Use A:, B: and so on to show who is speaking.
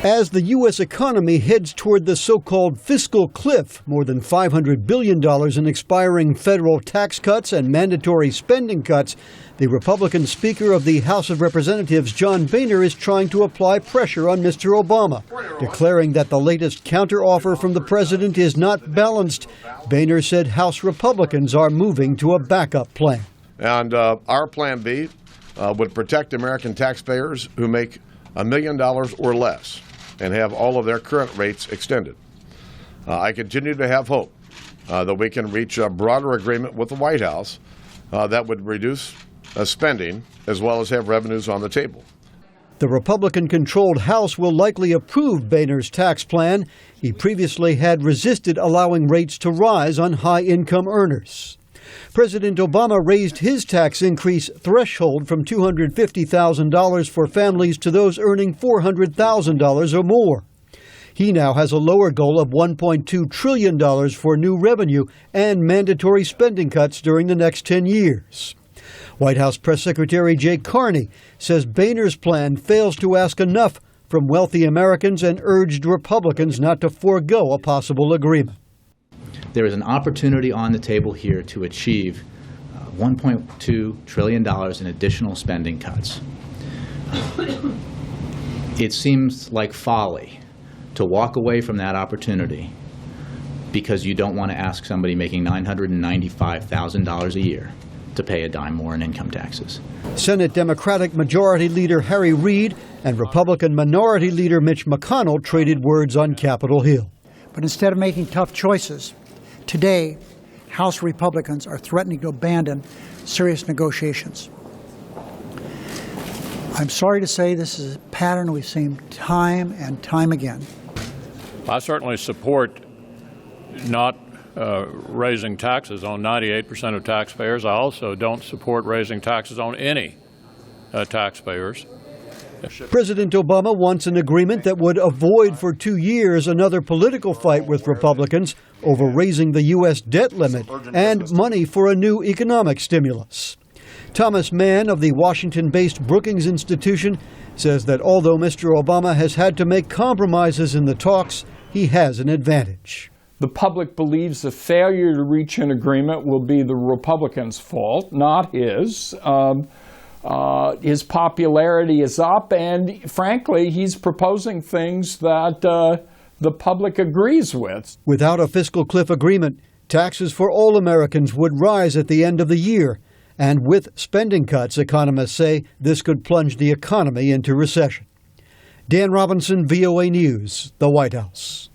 A: As the U.S. economy heads toward the so-called fiscal cliff, more than $500 billion in expiring federal tax cuts and mandatory spending cuts, the Republican Speaker of the House of Representatives, John Boehner, is trying to apply pressure on Mr. Obama, declaring that the latest counteroffer from the president is not balanced. Boehner said House Republicans are moving to a backup plan.
B: And our plan B would protect American taxpayers who make $1 million or less and have all of their current rates extended. I continue to have hope that we can reach a broader agreement with the White House that would reduce spending as well as have revenues on the table.
A: The Republican-controlled House will likely approve Boehner's tax plan. He previously had resisted allowing rates to rise on high-income earners. President Obama raised his tax increase threshold from $250,000 for families to those earning $400,000 or more. He now has a lower goal of $1.2 trillion for new revenue and mandatory spending cuts during the next 10 years. White House Press Secretary Jay Carney says Boehner's plan fails to ask enough from wealthy Americans and urged Republicans not to forego a possible agreement.
C: There is an opportunity on the table here to achieve $1.2 trillion in additional spending cuts. It seems like folly to walk away from that opportunity because you don't want to ask somebody making $995,000 a year to pay a dime more in income taxes.
A: Senate Democratic Majority Leader Harry Reid and Republican Minority Leader Mitch McConnell traded words on Capitol Hill.
D: But instead of making tough choices, today, House Republicans are threatening to abandon serious negotiations. I'm sorry to say this is a pattern we've seen time and time again.
E: I certainly support not raising taxes on 98% of taxpayers. I also don't support raising taxes on any taxpayers.
A: President Obama wants an agreement that would avoid for 2 years another political fight with Republicans over raising the U.S. debt limit and money for a new economic stimulus. Thomas Mann of the Washington-based Brookings Institution says that although Mr. Obama has had to make compromises in the talks, he has an advantage.
F: The public believes the failure to reach an agreement will be the Republicans' fault, not his. His popularity is up, and frankly, he's proposing things that the public agrees with.
A: Without a fiscal cliff agreement, taxes for all Americans would rise at the end of the year. And with spending cuts, economists say this could plunge the economy into recession. Dan Robinson, VOA News, the White House.